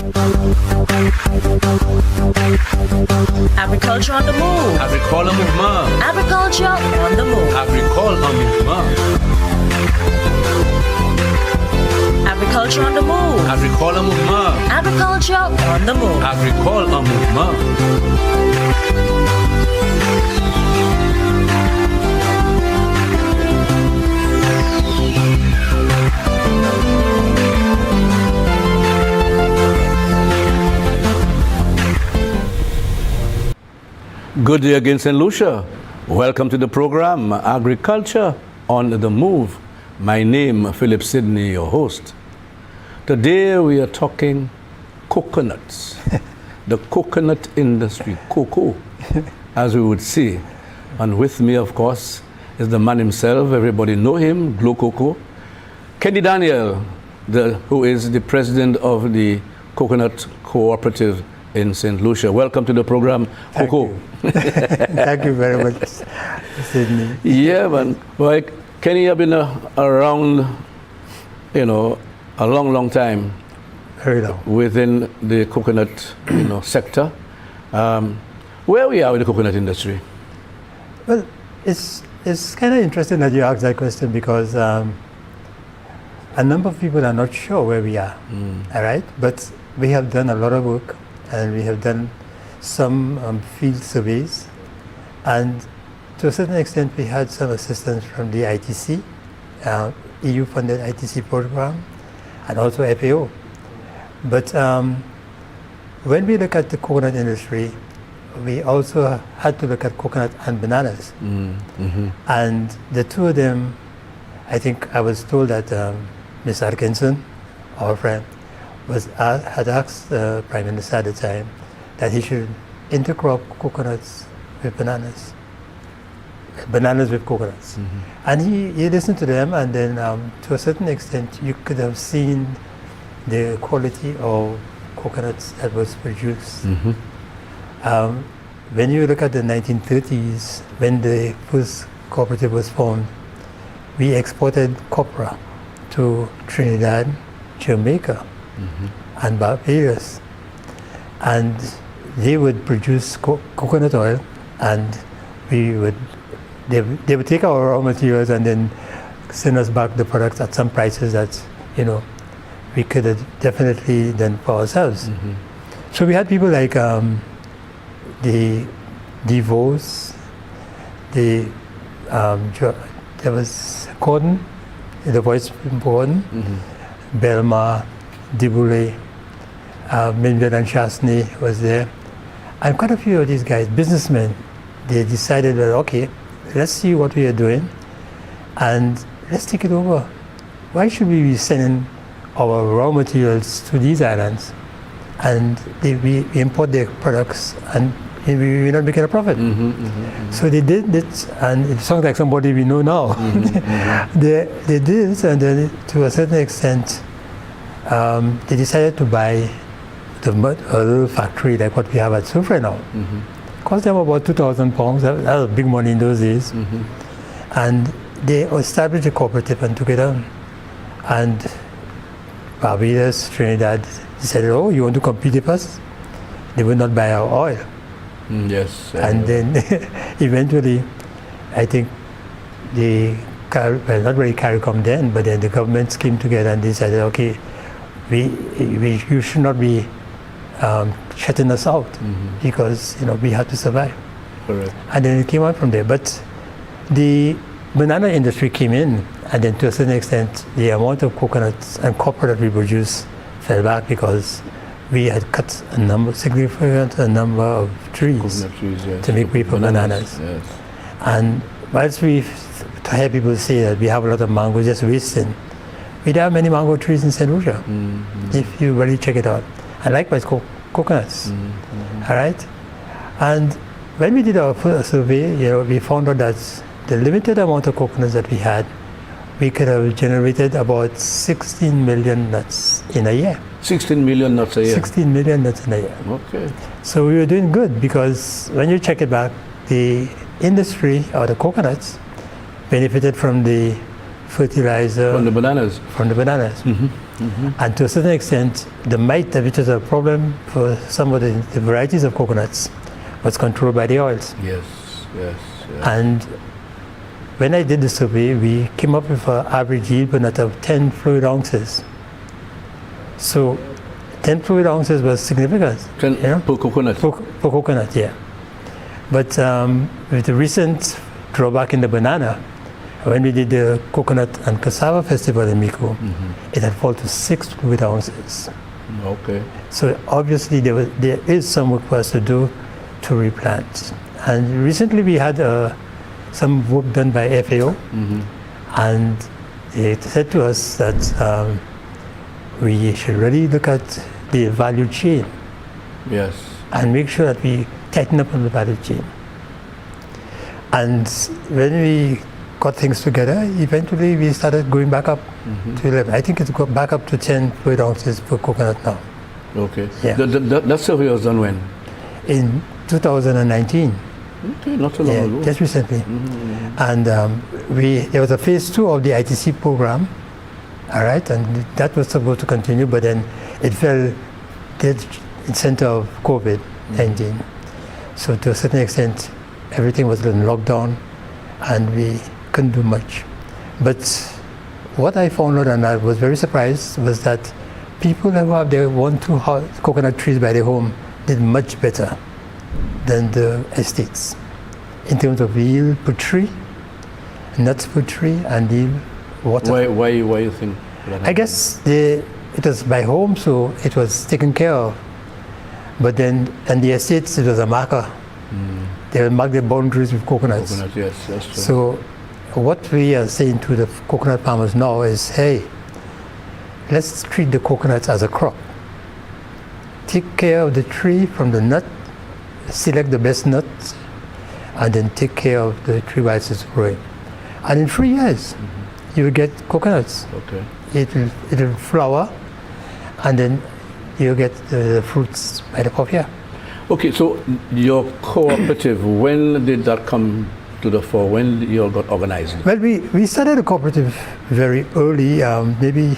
Agriculture on the move. Agricole mouvement. Agriculture on the move. Agricole mouvement. Agriculture on the move. Agricole mouvement. Agriculture on the move. Agricole mouvement. Good day again, St. Lucia. Welcome to the program, Agriculture on the Move. My name, Philip Sidney, your host. Today we are talking coconuts, the coconut industry, cocoa, as we would say. And with me, of course, is the man himself. Everybody know him, Glow Cocoa. Kenny Daniel, who is the president of the Coconut Cooperative in St. Lucia. Welcome to the program, Coco. Thank you very much, Sydney. Yeah, man. Well, Kenny, I've been around, a long time. Very long. Within the coconut, sector. Where we are with the coconut industry? Well, it's kind of interesting that you ask that question because a number of people are not sure where we are. All right, but we have done a lot of work. And we have done some field surveys, and to a certain extent we had some assistance from the ITC, EU-funded ITC program, and also FAO. But when we look at the coconut industry, we also had to look at coconut and bananas. And the two of them, I think I was told that Ms. Atkinson, our friend, had asked the Prime Minister at the time that he should intercrop coconuts with bananas with coconuts. And he listened to them, and then to a certain extent you could have seen the quality of coconuts that was produced. When you look at the 1930s, when the first cooperative was formed, we exported copra to Trinidad, Jamaica, and Barbados, and they would produce coconut oil, and they would take our raw materials and then send us back the products at some prices that we could have definitely done for ourselves. So we had people like the DeVos, there was Gordon, the voice from Gordon, Belmar, Deboulay, Minville and Chasney was there. And quite a few of these guys, businessmen, they decided that, okay, let's see what we are doing and let's take it over. Why should we be sending our raw materials to these islands and we import their products and we're not making a profit? So they did it, and it sounds like somebody we know now. They did it, and then to a certain extent, they decided to buy a little factory like what we have at Soufre now. Cost them about 2,000 pounds. That was big money in those days. And they established a cooperative and took it on. And Barbados, Trinidad decided, oh, you want to compete with us? They would not buy our oil. Yes. And then eventually, I think not really CARICOM then, but then the governments came together and decided, okay, you should not be shutting us out because we had to survive. Correct. And then it came out from there. But the banana industry came in, and then to a certain extent, the amount of coconuts and copper that we produced fell back because we had cut significant number of trees to make way for bananas. Yes. And whilst we hear people say that we have a lot of mangoes just wasting, we don't have many mango trees in St. Lucia, if you really check it out. And likewise coconuts, all right? And when we did our first survey, we found out that the limited amount of coconuts that we had, we could have generated about 16 million nuts in a year. 16 million nuts a year? 16 million nuts in a year. Okay. So we were doing good because when you check it back, the industry or the coconuts benefited from the fertilizer. From the bananas? From the bananas. And to a certain extent, the mite, which is a problem for some of the varieties of coconuts, was controlled by the oils. Yes. And when I did the survey, we came up with an average yield per nut of 10 fluid ounces. So 10 fluid ounces was significant. 10 per coconut? Per coconut, yeah. But with the recent drawback in the banana, when we did the coconut and cassava festival in Miko, it had fallen to 6 fluid ounces. Okay. So obviously there is some work for us to do to replant. And recently we had some work done by FAO, and they said to us that we should really look at the value chain. Yes. And make sure that we tighten up on the value chain. And when we got things together, eventually we started going back up to 11. I think it's got back up to 10 fluid ounces per coconut now. Okay. Yeah. That survey was done when? In 2019. Okay, not so long ago. Just recently. And there was a phase 2 of the ITC program, all right, and that was supposed to continue, but then it fell dead in center of COVID-19. So to a certain extent, everything was in lockdown, and we couldn't do much. But what I found out, and I was very surprised, was that people who have their 1-2 coconut trees by their home did much better than the estates in terms of yield per tree, nuts per tree, and yield water. Why you think that? I guess it was by home, so it was taken care of. But then, and the estates, it was a marker. They will mark the boundaries with coconuts. Coconut, yes, that's true. So what we are saying to the coconut farmers now is, hey, let's treat the coconuts as a crop. Take care of the tree from the nut, select the best nuts, and then take care of the tree while it's growing. And in 3 years, you will get coconuts. Okay. It will flower, and then you get the fruits by the crop year. Okay, so your cooperative, when did that come to the fore? When you all got organized? Well, we started a cooperative very early, maybe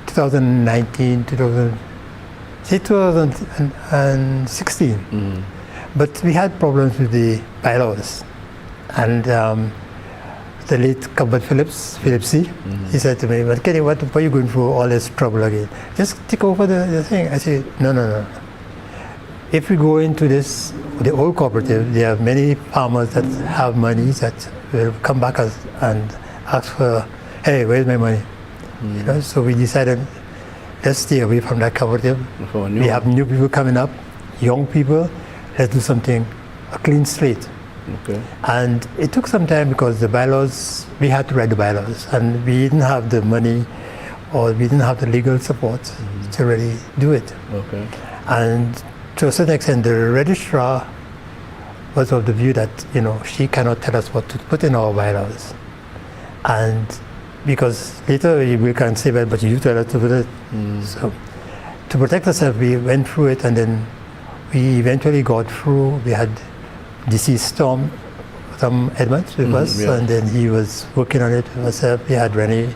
2019, 2016. But we had problems with the bylaws. And the late Cuthbert Philip C., he said to me, "But Kenny, why are you going through all this trouble again? Just take over the thing." I said, no. If we go into this, the old cooperative, there are many farmers that have money that will come back and ask for, "Hey, where's my money?" You know, so we decided, let's stay away from that cooperative. We have new people coming up, young people. Let's do something, a clean slate. Okay. And it took some time because the bylaws, we had to write the bylaws, and we didn't have the money or we didn't have the legal support to really do it. Okay. And to a certain extent, the registrar was of the view that, she cannot tell us what to put in our bylaws. And because later we can say, well, but you tell us to put it. So to protect ourselves, we went through it, and then we eventually got through. We had deceased Tom Edmonds with us, and then he was working on it with myself. We had Rennie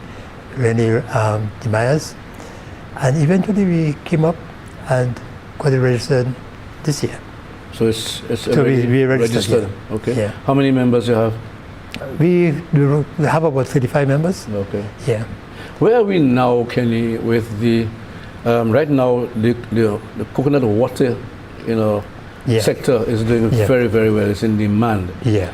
DeMyers. And eventually we came up and got it registered this year. So it's so we registered. Yeah. Okay. Yeah. How many members you have? We have about 35 members. Okay. Yeah. Where are we now, Kenny, with the right now the coconut water, sector is doing very, very well. It's in demand. Yeah.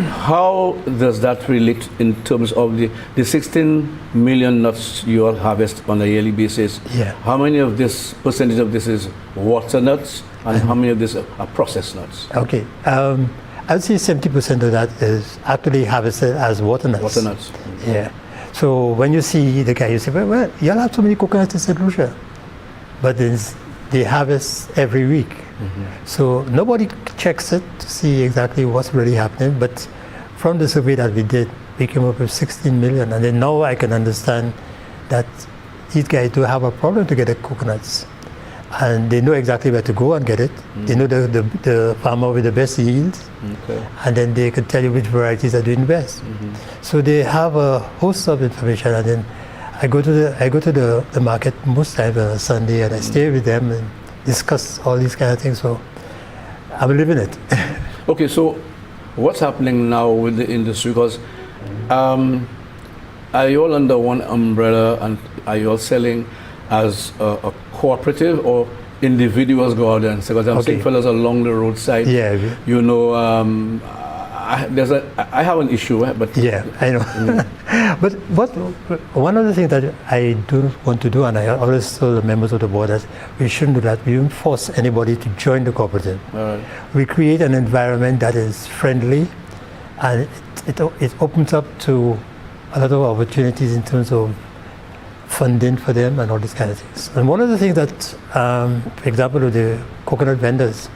How does that relate in terms of the 16 million nuts you all harvest on a yearly basis? Yeah. How many of this percentage of this is water nuts, and how many of this are processed nuts? Okay. I would say 70% of that is actually harvested as water nuts. Water nuts. Yeah. So when you see the guy, you say, well, y'all have so many coconuts in St. Lucia. But then they harvest every week. So nobody checks it to see exactly what's really happening. But from the survey that we did, we came up with 16 million. And then now I can understand that these guys do have a problem to get the coconuts. And they know exactly where to go and get it. They know the farmer with the best yields. Okay. And then they can tell you which varieties are doing best. So they have a host of information. And then I go to the market most times on a Sunday, and I stay with them and discuss all these kind of things. So I'm living it. Okay, so what's happening now with the industry? Because are you all under one umbrella, and are you all selling as a cooperative, or individuals go out there and say? Because I'm seeing fellas along the roadside. Yeah. You know, I have an issue, but Yeah, I know. But one of the things that I do want to do, and I always tell the members of the board, that we shouldn't do that. We don't force anybody to join the cooperative. We create an environment that is friendly, and it opens up to a lot of opportunities in terms of funding for them and all these kind of things. And one of the things that, for example, with the coconut vendors,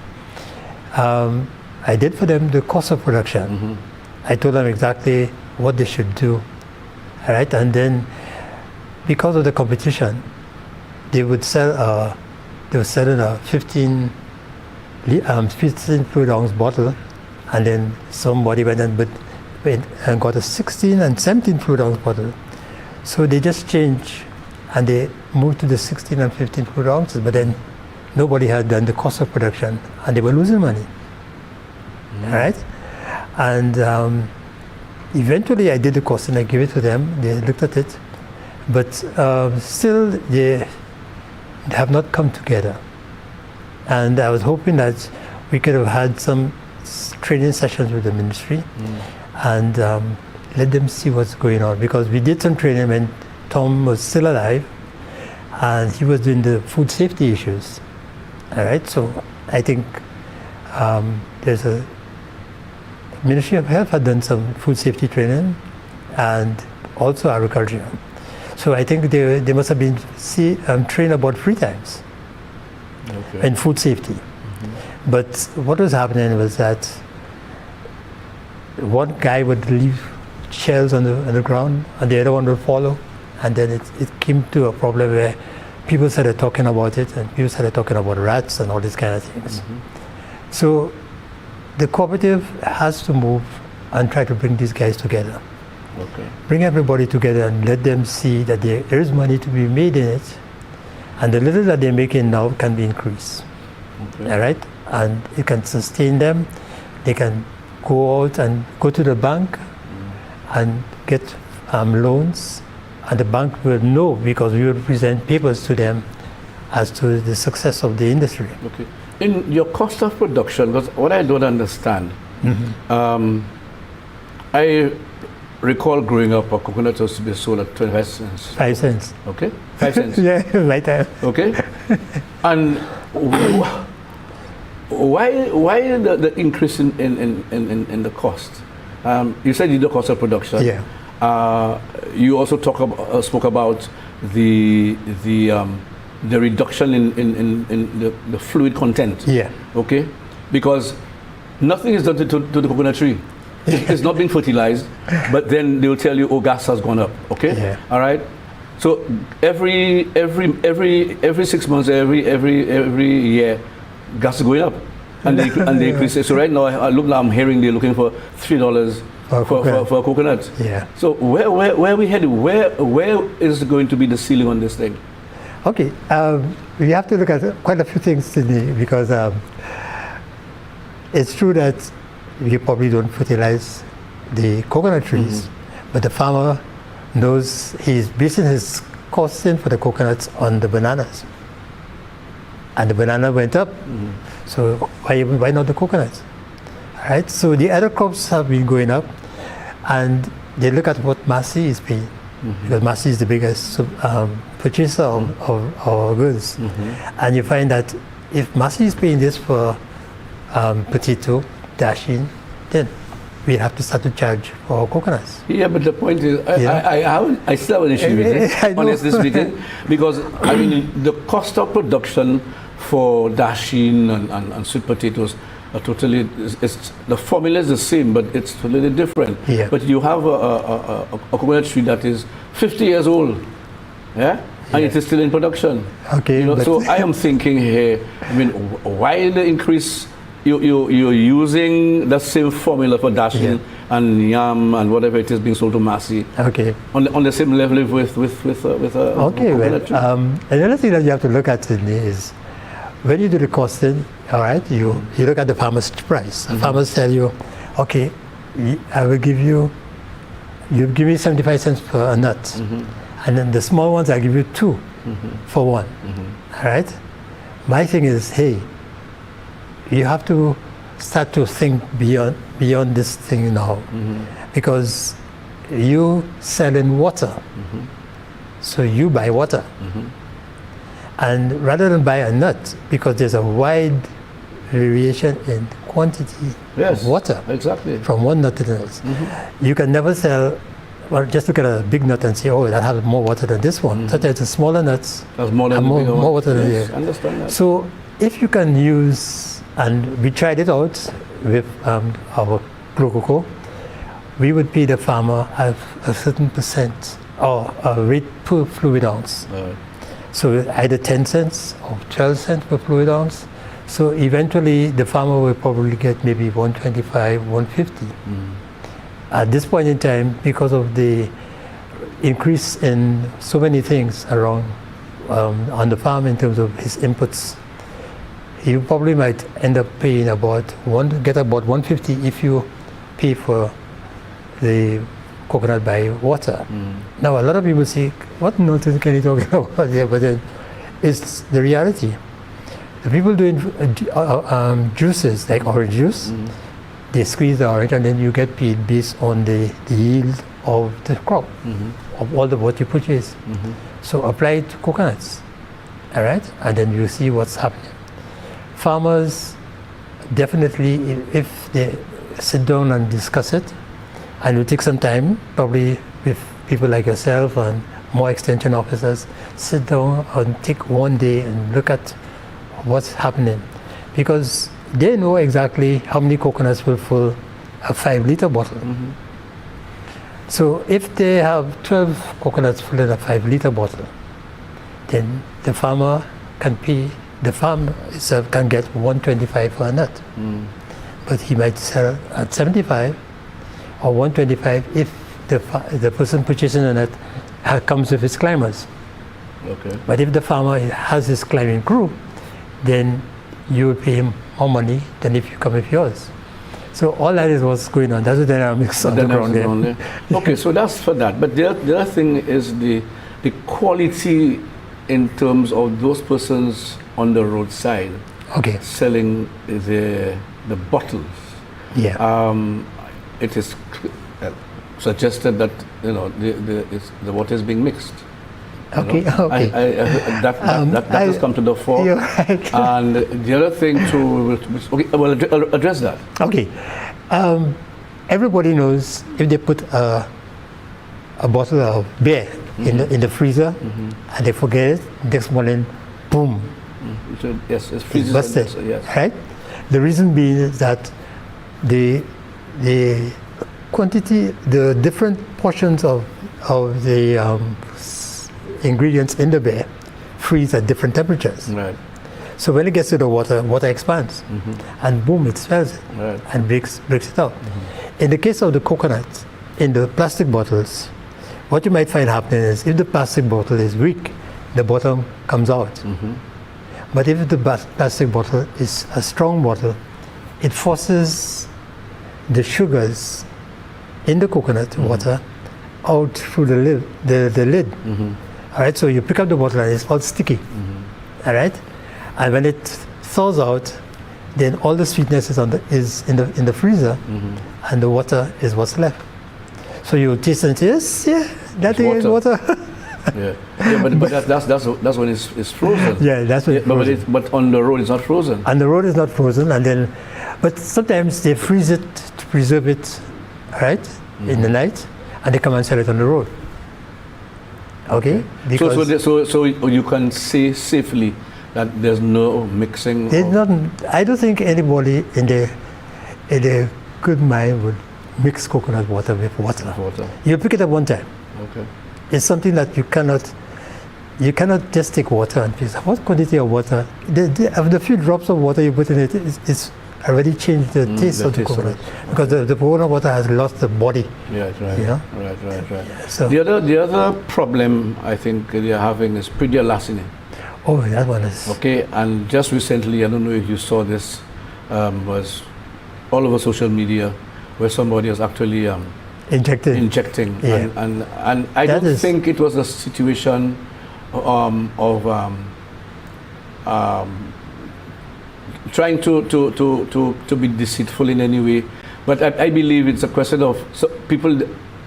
I did for them the cost of production. I told them exactly what they should do, all right? And then, because of the competition, they would sell in a 15 fluid ounce bottle, and then somebody went and got a 16 and 17 fluid ounce bottle. So they just changed, and they moved to the 16 and 15 fluid ounces, but then nobody had done the cost of production, and they were losing money. All right? And eventually I did the cost and I gave it to them. They looked at it, but still they have not come together. And I was hoping that we could have had some training sessions with the ministry and let them see what's going on, because we did some training when Tom was still alive and he was doing the food safety issues. All right, so I think there's a Ministry of Health had done some food safety training and also agriculture. So I think they must have been trained about 3 times in food safety. But what was happening was that one guy would leave shells on the ground and the other one would follow, and then it came to a problem where people started talking about it, and people started talking about rats and all these kind of things. So the cooperative has to move and try to bring these guys together. Bring everybody together and let them see that there is money to be made in it, and the little that they're making now can be increased. All right? And it can sustain them. They can go out and go to the bank and get loans, and the bank will know, because we will present papers to them as to the success of the industry. In your cost of production, because what I don't understand, I recall growing up, a coconut used to be sold at 25 cents. 5 cents. Okay? 5 cents. Yeah, right time. Okay? And why the increase in the cost? You said you did the cost of production. Yeah. You also spoke about the reduction in the fluid content. Yeah. Okay? Because nothing is done to the coconut tree. It's not been fertilized, but then they will tell you, oh, gas has gone up. Okay? Yeah. All right? So every 6 months, every year, gas is going up. And they increase it. So right now, I'm hearing they're looking for $3 for a coconut. Yeah. So where are we headed? Where is going to be the ceiling on this thing? Okay, we have to look at quite a few things, Sydney, because it's true that we probably don't fertilize the coconut trees, but the farmer knows he's basing his costing for the coconuts on the bananas. And the banana went up, so why not the coconuts? All right, so the other crops have been going up, and they look at what Massey is paying, because Massey is the biggest purchaser of our goods. And you find that if Massey is paying this for potato, dasheen, then we have to start to charge for coconuts. Yeah, but the point is, I still have an issue with it, honestly speaking, because I mean, the cost of production for dasheen and sweet potatoes are totally, the formula is the same, but it's totally different. Yeah. But you have a coconut tree that is 50 years old, yeah? And it is still in production. Okay. You know, so I am thinking here, I mean, why the increase? You're using the same formula for dasheen and yam and whatever it is being sold to Massey. Okay. On the same level with Okay, coconut tree. well, another thing that you have to look at, Sydney, is when you do the costing, all right, you look at the farmer's price. The farmers tell you, okay, I will give you 75 cents per nut. And then the small ones, I give you 2 for one. All right? My thing is, hey, you have to start to think beyond this thing now. Because you sell in water. So you buy water. And rather than buy a nut, because there's a wide variation in quantity of water exactly. from one nut to the next. You can never sell, well, just look at a big nut and say, oh, that has more water than this one. Sometimes the smaller nuts have more water than yes, the I understand that. So if you can use, and we tried it out with our Glow Cocoa, we would pay the farmer a certain percent or a rate per fluid ounce. So either 10 cents or 12 cents per fluid ounce. So eventually the farmer will probably get maybe 125, 150. At this point in time, because of the increase in so many things around on the farm in terms of his inputs, you probably might end up paying about 150 if you pay for the coconut by water. Now a lot of people say, what nonsense can you talk about here? But then it's the reality. The people doing juices like orange juice, they squeeze the orange and then you get paid based on the yield of the crop, of all the what you purchase. So apply it to coconuts, all right? And then you see what's happening. Farmers definitely, if they sit down and discuss it, and you take some time, probably with people like yourself and more extension officers, sit down and take one day and look at what's happening. Because they know exactly how many coconuts will fill a 5-liter bottle. So if they have 12 coconuts full in a 5-liter bottle, then the farmer can pay, the farm itself can get 125 for a nut. But he might sell at 75 or 125 if the person purchasing a nut comes with his climbers. Okay. But if the farmer has his climbing crew, then you will pay him more money than if you come with yours. So all that is what's going on. That's the dynamics on the ground there. Okay, so that's for that. But the other thing is the quality in terms of those persons on the roadside selling the bottles. Yeah. It is suggested that the water is being mixed. Okay. That has come to the fore. You're right. And the other thing I'll address that. Okay. Everybody knows if they put a bottle of beer in the freezer and they forget it, next morning, boom. So, yes, it's It's busted. Yes. Right? The reason being is that the quantity, the different portions of the ingredients in the beer freeze at different temperatures. Right. So when it gets to the water expands, and boom, it swells it and breaks it out. In the case of the coconut, in the plastic bottles, what you might find happening is if the plastic bottle is weak, the bottom comes out. But if the plastic bottle is a strong bottle, it forces the sugars in the coconut water out through the lid. All right, so you pick up the bottle and it's all sticky. All right, and when it thaws out, then all the sweetness is in the freezer, and the water is what's left. So you taste and say, yes, yeah, that thing is water. But that's when it's frozen. Yeah, that's when it's frozen. But on the road it's not frozen. And the road is not frozen, and then, but sometimes they freeze it to preserve it, right, in the night, and they come and sell it on the road. Okay. So you can say safely that there's no mixing. I don't think anybody in their good mind would mix coconut water with water. You pick it up one time. Okay. It's something that you cannot just take water and fix. What quantity of water? The few drops of water you put in it is already changed the taste the of the taste of coconut it. because the coconut water has lost the body. Right, right, You know? right. So- The other problem I think they're having is predialasini. Oh, that one is. Okay, and just recently, I don't know if you saw this, was all over social media, where somebody was actually Injected. injecting, Yeah. and I That don't is- think it was a situation of trying to be deceitful in any way, but I believe it's a question of people,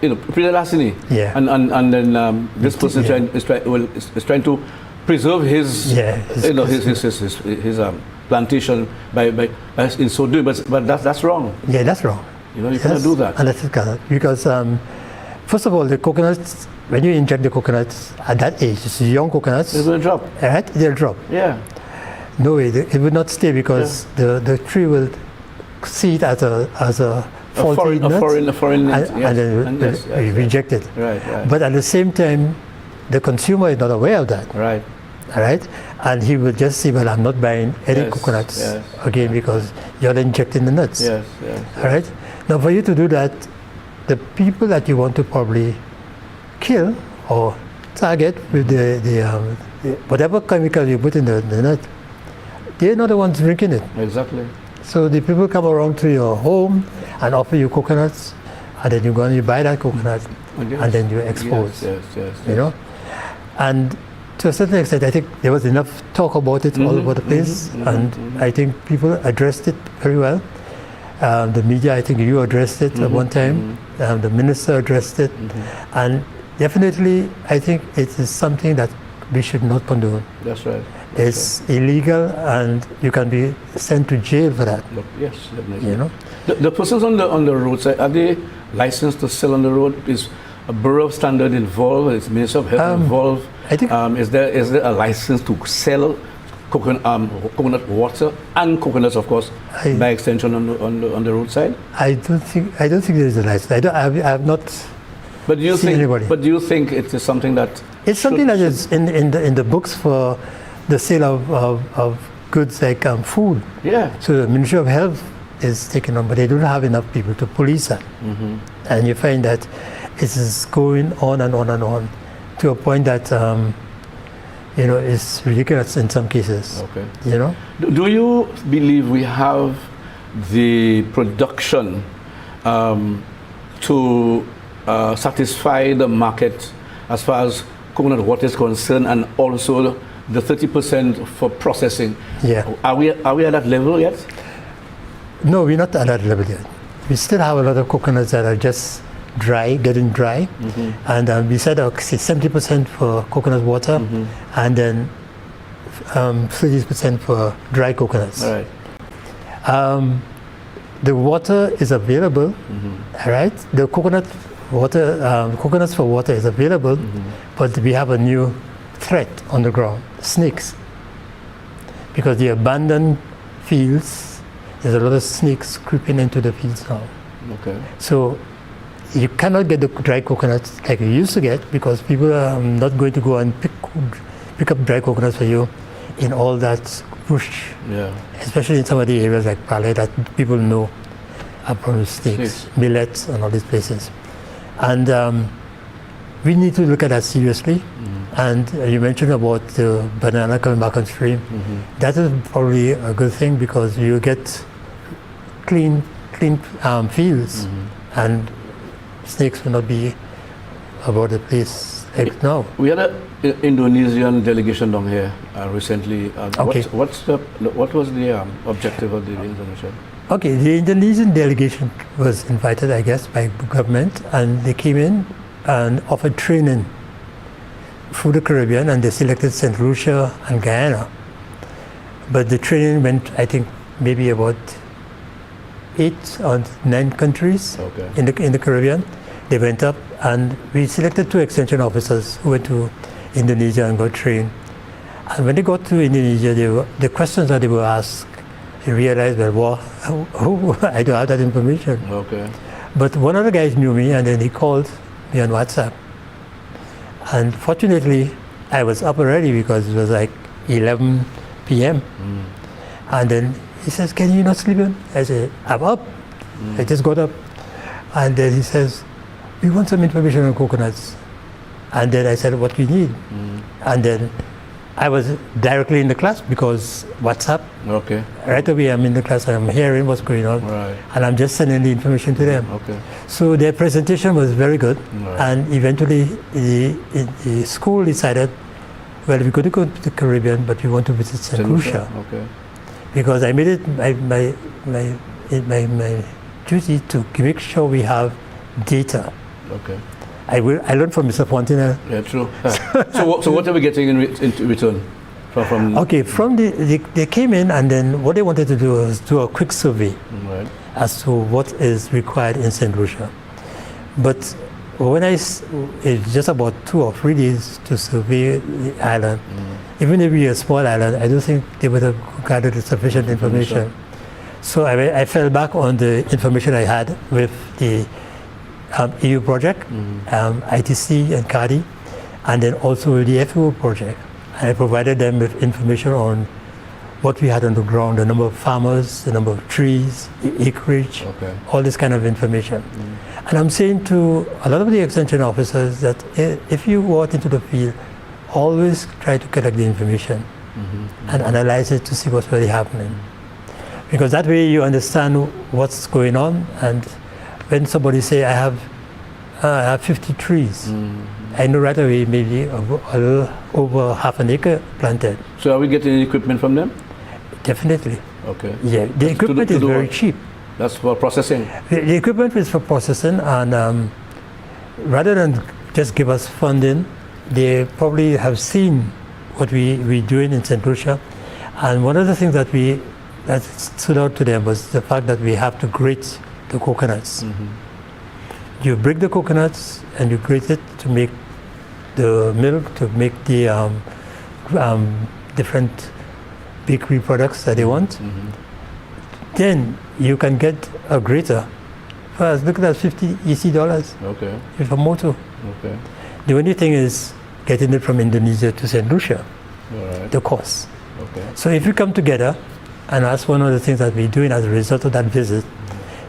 predialasini, Yeah. and then this person Yeah. is trying to preserve his, Yeah, his plantation by in so doing, but that's wrong. Yeah, that's wrong. You cannot do that. And that's correct. Because first of all, the coconuts, when you inject the coconuts at that age, it's young coconuts, It's going to drop. right? They'll drop. Yeah. No way, it would not stay because the tree will see it as a faulty nut, a foreign nut, yes. and then And yes, yes, reject it. Right. But at the same time, the consumer is not aware of that, Right. all right? And he will just say, well, I'm not buying any Yes, coconuts yes. again because you're injecting the nuts, Yes. all right? Now, for you to do that, the people that you want to probably kill or target with the whatever chemical you put in the nut, they're not the ones drinking it. Exactly. So the people come around to your home and offer you coconuts, and then you go and you buy that coconut, Yes. and then you expose. Yes. You know, and to a certain extent, I think there was enough talk about it all over the place, and I think people addressed it very well. The media, I think you addressed it at one time. The minister addressed it, and definitely, I think it is something that we should not condone. That's right. It's illegal, and you can be sent to jail for that. Yes, definitely. You know. The persons on the roadside, are they licensed to sell on the road? Is a Bureau of Standard involved? Is Minister of Health involved? I think- is there a license to sell coconut water and coconuts, of course, by extension on the roadside? I don't think there is a license. I have not. But do you See think? anybody. But do you think it is something that? It's something that is in the books for the sale of goods like food. Yeah. So the Ministry of Health is taking on, but they don't have enough people to police that. And you find that it is going on and on and on to a point that it's ridiculous in some cases. Okay. You know. Do you believe we have the production to satisfy the market as far as coconut water is concerned, and also the 30% for processing? Yeah. Are we at that level yet? No, we're not at that level yet. We still have a lot of coconuts that are just dry, getting dry. And we said 70% for coconut water, and then 30% for dry coconuts. All right. The water is available, all right? The coconut water, coconuts for water is available, but we have a new threat on the ground: snakes. Because the abandoned fields, there's a lot of snakes creeping into the fields now. Okay. So you cannot get the dry coconuts like you used to get, because people are not going to go and pick up dry coconuts for you in all that bush, Yeah. especially in some of the areas like Pale that people know are prone to snakes, millets, and all these places. And we need to look at that seriously. And you mentioned about the banana coming back on stream. That is probably a good thing, because you get clean fields, and snakes will not be about the place like now. We had an Indonesian delegation down here recently. Okay. What was the objective of the Indonesian? Okay, the Indonesian delegation was invited, I guess, by government, and they came in and offered training through the Caribbean, and they selected St. Lucia and Guyana. But the training went, I think, maybe about 8 or 9 countries Okay. in the Caribbean. They went up, and we selected 2 extension officers who went to Indonesia and got trained. And when they got to Indonesia, the questions that they were asked, they realized, well, I don't have that information. Okay. But one of the guys knew me, and then he called me on WhatsApp. And fortunately, I was up already, because it was like 11 p.m. And then he says, "Can you not sleep in?" I say, "I'm up." I just got up. And then he says, "We want some information on coconuts." And then I said, "What do you need?" And then I was directly in the class because WhatsApp. Okay. Right away, I'm in the class and I'm hearing what's going on. Right. And I'm just sending the information to them. Okay. So their presentation was very good. Right. And eventually, the school decided, well, we're going to go to the Caribbean, but we want to visit St. Lucia. Okay. Because I made it my duty to make sure we have data. Okay. I learned from Mr. Fontenelle. Yeah, true. So what are we getting in return from? Okay, they came in, and then what they wanted to do was do a quick survey Right. as to what is required in St. Lucia. But when it's just about 2 or 3 days to survey the island, even if we're a small island, I don't think they would have gathered sufficient information. So I fell back on the information I had with the EU project, ITC and CADI, and then also with the FAO project. And I provided them with information on what we had on the ground, the number of farmers, the number of trees, the acreage, all this kind of information. And I'm saying to a lot of the extension officers that if you go out into the field, always try to collect the information and analyze it to see what's really happening. Because that way you understand what's going on, and when somebody say, I have 50 trees, I know right away maybe a little over half an acre planted. So are we getting equipment from them? Definitely. Okay. Yeah, the equipment is very cheap. That's for processing? The equipment is for processing, and rather than just give us funding, they probably have seen what we're doing in St. Lucia. And one of the things that stood out to them was the fact that we have to grate the coconuts. You break the coconuts and you grate it to make the milk, to make the different bakery products that they want. Then you can get a grater for as little as $50 EC. Okay. With a motor. Okay. The only thing is getting it from Indonesia to St. Lucia. All right. The cost. Okay. So if we come together, and that's one of the things that we're doing as a result of that visit,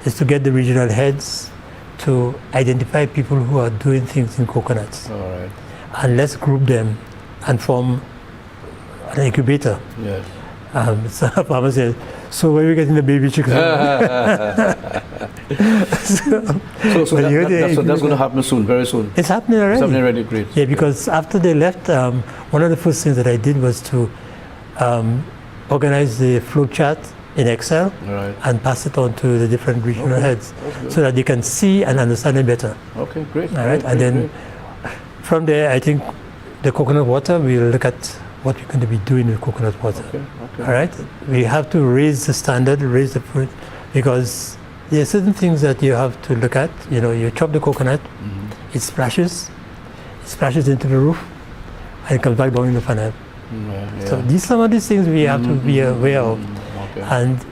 is to get the regional heads to identify people who are doing things in coconuts. All right. And let's group them and form an incubator. Yes. So Farmer says, "So where are we getting the baby chickens?" So that's going to happen soon, very soon. It's happening already. It's happening already, great. Yeah, because after they left, one of the first things that I did was to organize the flow chart in Excel and pass it on to the different regional heads so that they can see and understand it better. Okay, great. All right, and then from there, I think the coconut water, we'll look at what we're going to be doing with coconut water. All right, we have to raise the standard, raise the fruit, because there are certain things that you have to look at. You know, you chop the coconut, it splashes into the roof, and it comes back down in the funnel. So some of these things we have to be aware of. And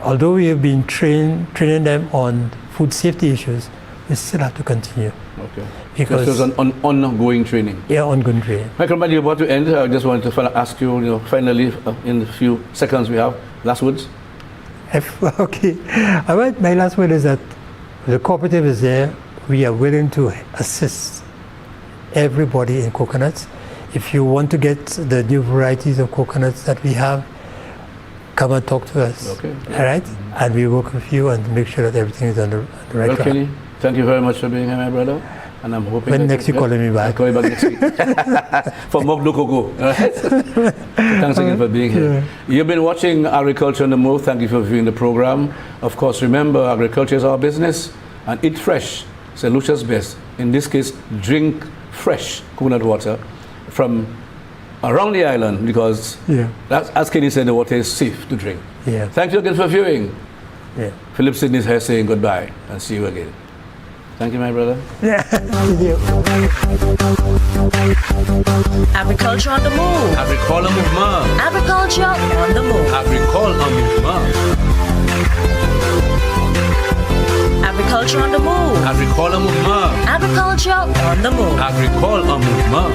although we have been training them on food safety issues, we still have to continue. Okay. Because it's an ongoing training. Yeah, ongoing training. Michael, when you're about to end, I just wanted to ask you, finally, in the few seconds we have, last words. Okay. All right. My last word is that the cooperative is there. We are willing to assist everybody in coconuts. If you want to get the new varieties of coconuts that we have, come and talk to us. Okay. All right? And we work with you and make sure that everything is on the right track. Kenny, thank you very much for being here, my brother. And I'm hoping when next you're calling me back. I'll call you back next week. For more Blue Cocoa. All right? Thanks again for being here. Yeah. You've been watching Agriculture on the Move. Thank you for viewing the program. Of course, remember, agriculture is our business. And eat fresh. St. Lucia's best. In this case, drink fresh coconut water from around the island, because as Kenny said, the water is safe to drink. Yeah. Thank you again for viewing. Yeah. Philip Sidney is here saying goodbye and see you again. Thank you, my brother. Yeah. Thank you. Agriculture on the move. Agricole en mouvement. Agriculture on the move. Agricole en mouvement. Agriculture on the move. Agricole en mouvement. Agriculture on the move. Agricole en mouvement.